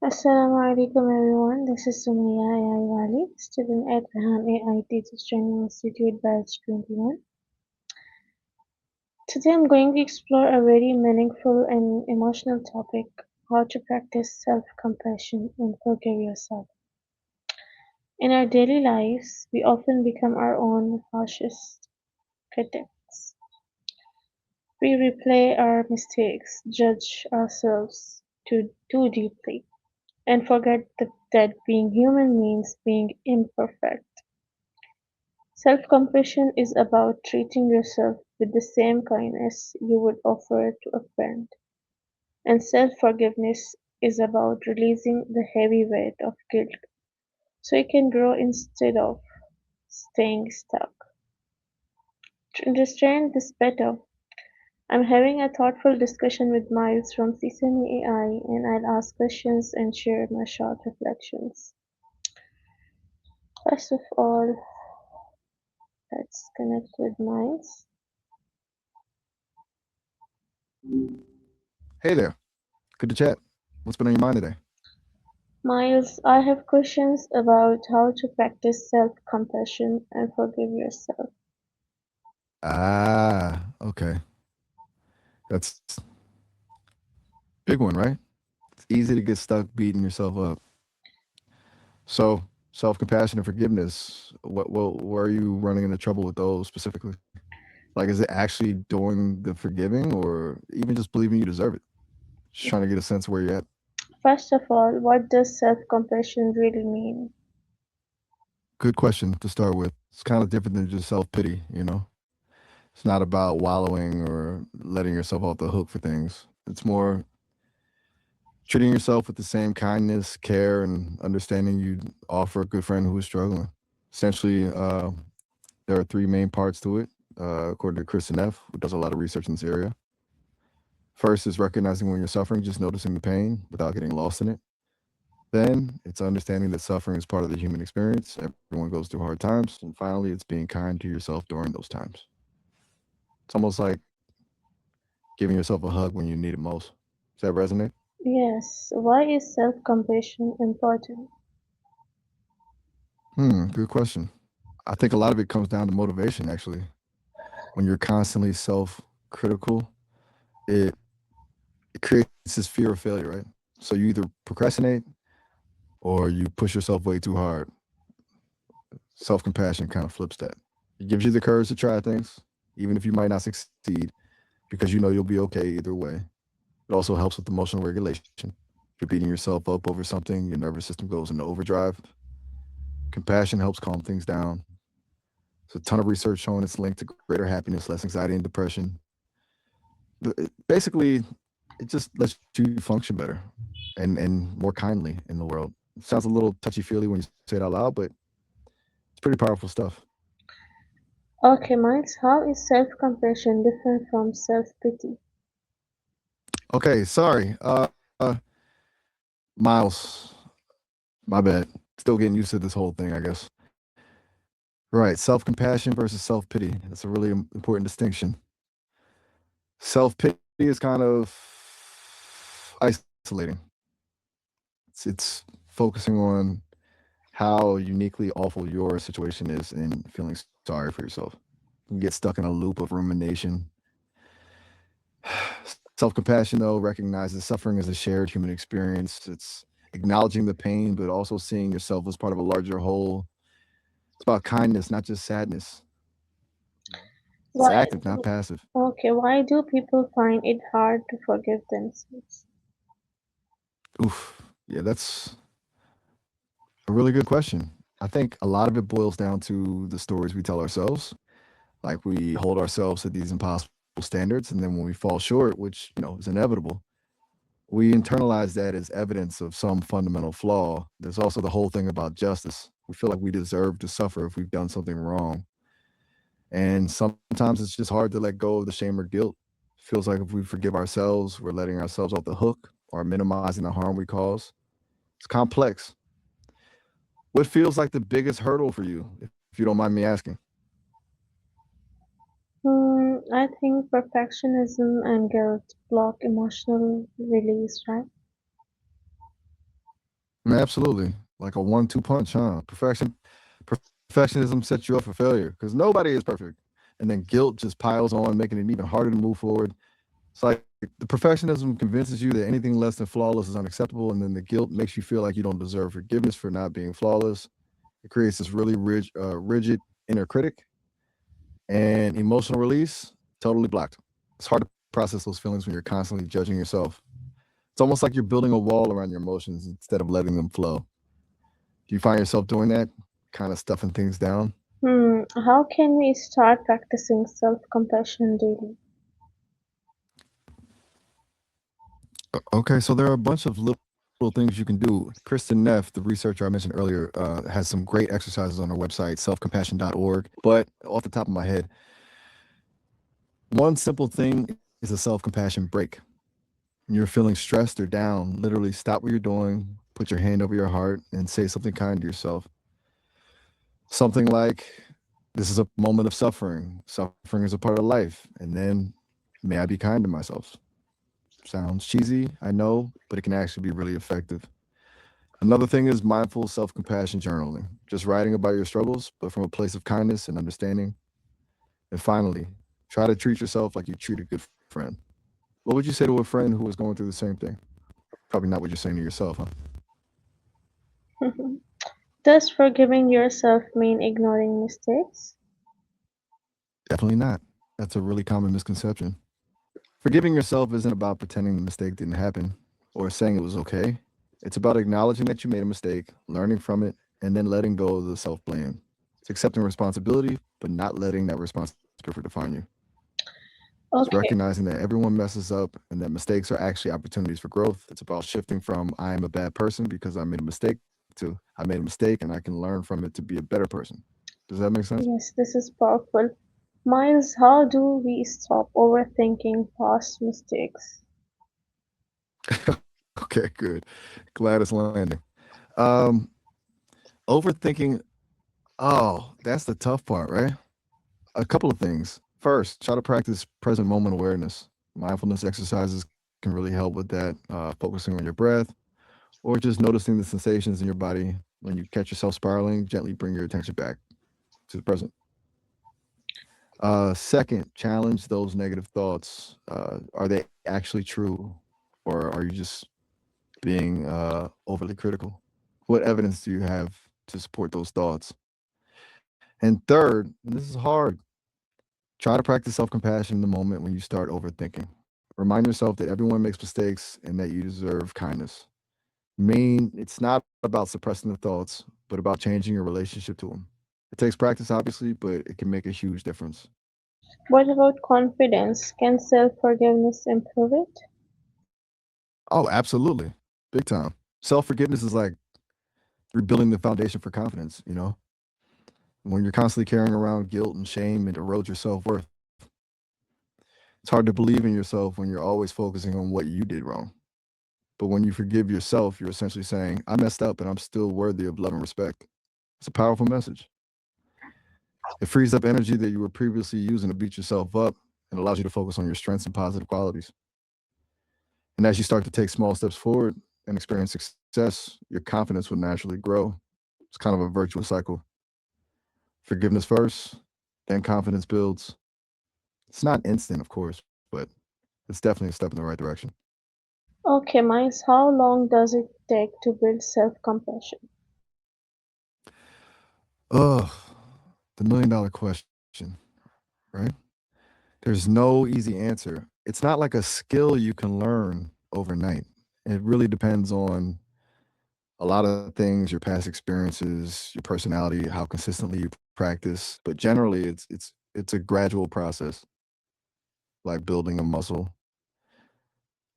Assalamu alaikum everyone. This is Sumaya AI Wali, student at Rehan AI Teachers Training Institute Batch 21. Today I'm going to explore a very meaningful and emotional topic, how to practice self-compassion and forgive yourself. In our daily lives, we often become our own harshest critics. We replay our mistakes, judge ourselves too deeply, and forget that being human means being imperfect. Self-compassion is about treating yourself with the same kindness you would offer to a friend, and self-forgiveness is about releasing the heavy weight of guilt so you can grow instead of staying stuck. To understand this better, I'm having a thoughtful discussion with Miles from Sesame AI, and I'll ask questions and share my short reflections. First of all, let's connect with Miles. Hey there. Good to chat. What's been on your mind today? Miles, I have questions about how to practice self-compassion and forgive yourself. Okay. That's big one, right? It's easy to get stuck beating yourself up. So, self-compassion and forgiveness. Where are you running into trouble with those specifically? Like, is it actually doing the forgiving, or even just believing you deserve it? Just trying to get a sense of where you're at. First of all, what does self-compassion really mean? Good question to start with. It's kind of different than just self-pity. It's not about wallowing or letting yourself off the hook for things. It's more treating yourself with the same kindness, care, and understanding you'd offer a good friend who is struggling. Essentially, there are three main parts to it, according to Kristen F., who does a lot of research in this area. First is recognizing when you're suffering, just noticing the pain without getting lost in it. Then it's understanding that suffering is part of the human experience. Everyone goes through hard times. And finally, it's being kind to yourself during those times. It's almost like giving yourself a hug when you need it most. Does that resonate? Yes, why is self-compassion important? Good question. I think a lot of it comes down to motivation, actually. When you're constantly self-critical, it, it creates this fear of failure, right? So you either procrastinate or you push yourself way too hard. Self-compassion kind of flips that. It gives you the courage to try things, even if you might not succeed, because you know you'll be okay either way. It also helps with emotional regulation. If you're beating yourself up over something, your nervous system goes into overdrive. Compassion helps calm things down. There's a ton of research showing it's linked to greater happiness, less anxiety, and depression. Basically, it just lets you function better and more kindly in the world. It sounds a little touchy feely when you say it out loud, but it's pretty powerful stuff. Okay, Miles, how is self-compassion different from self-pity? Okay, sorry. Miles, my bad. Still getting used to this whole thing, I guess. Right, self compassion versus self pity. That's a really important distinction. Self pity is kind of isolating. It's focusing on how uniquely awful your situation is and feeling sorry for yourself. You get stuck in a loop of rumination. Self compassion, though, recognizes suffering as a shared human experience. It's acknowledging the pain, but also seeing yourself as part of a larger whole. It's about kindness, not just sadness. It's Why, active, not passive. okay, why do people find it hard to forgive themselves? Oof. Yeah, that's a really good question. I think a lot of it boils down to the stories we tell ourselves. Like we hold ourselves to these impossible standards, and then when we fall short, which is inevitable, we internalize that as evidence of some fundamental flaw. There's also the whole thing about justice. We feel like we deserve to suffer if we've done something wrong. And sometimes it's just hard to let go of the shame or guilt. It feels like if we forgive ourselves, we're letting ourselves off the hook or minimizing the harm we cause. It's complex. What feels like the biggest hurdle for you, if you don't mind me asking? I think perfectionism and guilt block emotional release, right? Absolutely. Like a 1-2 punch, huh? Perfectionism sets you up for failure because nobody is perfect. And then guilt just piles on, making it even harder to move forward. It's like the perfectionism convinces you that anything less than flawless is unacceptable, and then the guilt makes you feel like you don't deserve forgiveness for not being flawless. It creates this really rigid inner critic, and emotional release totally blocked. It's hard to process those feelings when you're constantly judging yourself. It's almost like you're building a wall around your emotions instead of letting them flow. Do you find yourself doing that, kind of stuffing things down? How can we start practicing self-compassion daily? Okay, so there are a bunch of little things you can do. Kristen Neff, the researcher I mentioned earlier, has some great exercises on her website, selfcompassion.org. But off the top of my head, one simple thing is a self compassion break. When you're feeling stressed or down, literally stop what you're doing, put your hand over your heart, and say something kind to yourself. Something like, "This is a moment of suffering. Suffering is a part of life. And then, may I be kind to myself?" Sounds cheesy, I know, but it can actually be really effective. Another thing is mindful self compassion journaling, just writing about your struggles, but from a place of kindness and understanding. And finally, try to treat yourself like you treat a good friend. What would you say to a friend who was going through the same thing? Probably not what you're saying to yourself, huh? Does forgiving yourself mean ignoring mistakes? Definitely not. That's a really common misconception. Forgiving yourself isn't about pretending the mistake didn't happen or saying it was okay. It's about acknowledging that you made a mistake, learning from it, and then letting go of the self blame. It's accepting responsibility, but not letting that responsibility define you. It's Okay, recognizing that everyone messes up and that mistakes are actually opportunities for growth. It's about shifting from "I am a bad person because I made a mistake" to "I made a mistake and I can learn from it to be a better person." Does that make sense? yes, this is powerful. Miles, how do we stop overthinking past mistakes? Okay, good. Glad it's landing. Um, Overthinking. Oh, that's the tough part, right? A couple of things. First, try to practice present moment awareness. Mindfulness exercises can really help with that. Focusing on your breath or just noticing the sensations in your body. When you catch yourself spiraling, gently bring your attention back to the present. Second, challenge those negative thoughts. Are they actually true, or are you just being overly critical? What evidence do you have to support those thoughts? And third, and this is hard, try to practice self compassion in the moment when you start overthinking. Remind yourself that everyone makes mistakes and that you deserve kindness. It's not about suppressing the thoughts, but about changing your relationship to them. It takes practice, obviously, but it can make a huge difference. What about confidence? Can self-forgiveness improve it? Oh, absolutely. Big time. Self forgiveness is like rebuilding the foundation for confidence, you know? When you're constantly carrying around guilt and shame, it erodes your self worth. It's hard to believe in yourself when you're always focusing on what you did wrong. But when you forgive yourself, you're essentially saying, "I messed up and I'm still worthy of love and respect." It's a powerful message. It frees up energy that you were previously using to beat yourself up and allows you to focus on your strengths and positive qualities. And as you start to take small steps forward and experience success, your confidence will naturally grow. It's kind of a virtuous cycle. Forgiveness first, then confidence builds. It's not instant, of course, but it's definitely a step in the right direction. Okay, Miles, how long does it take to build self-compassion? Ugh, the $1 million question, right? There's no easy answer. It's not like a skill you can learn overnight. It really depends on a lot of things, your past experiences, your personality, how consistently you practice. But generally, it's a gradual process, like building a muscle.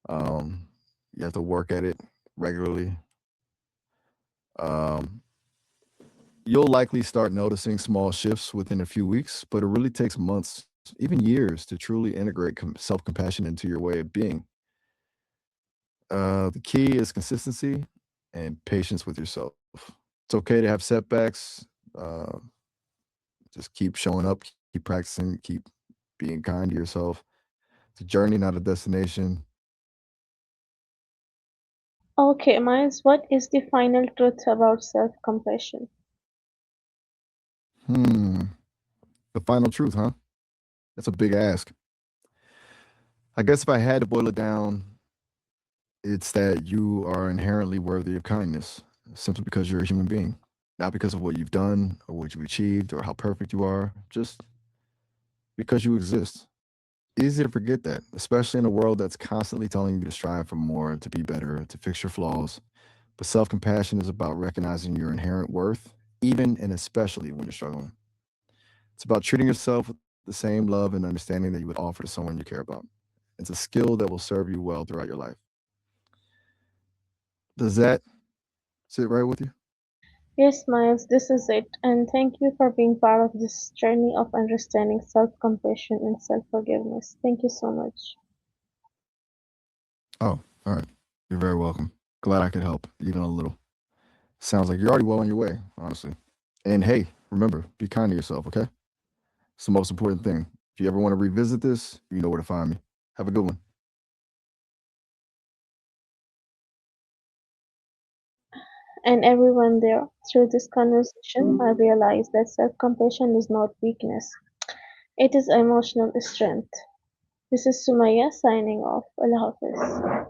Um, you have to work at it regularly. Um, you'll likely start noticing small shifts within a few weeks, but it really takes months, even years, to truly integrate self compassion into your way of being. The key is consistency and patience with yourself. It's okay to have setbacks. Uh, just keep showing up, keep practicing, keep being kind to yourself. It's a journey, not a destination. Okay, Miles, what is the final truth about self-compassion? Hmm. The final truth, huh? That's a big ask. I guess if I had to boil it down, it's that you are inherently worthy of kindness simply because you're a human being, not because of what you've done or what you've achieved or how perfect you are, just because you exist. Easy to forget that, especially in a world that's constantly telling you to strive for more, to be better, to fix your flaws. But self compassion is about recognizing your inherent worth, even and especially when you're struggling. It's about treating yourself with the same love and understanding that you would offer to someone you care about. It's a skill that will serve you well throughout your life. Does that sit right with you? Yes, Miles, this is it. And thank you for being part of this journey of understanding self-compassion and self-forgiveness. Thank you so much. Oh, all right. You're very welcome. Glad I could help, even a little. Sounds like you're already well on your way, honestly. And hey, remember, be kind to yourself, okay? It's the most important thing. If you ever want to revisit this, you know where to find me. Have a good one. And everyone there, through this conversation, I realized that self-compassion is not weakness. It is emotional strength. This is Sumaya signing off. Allah Hafiz.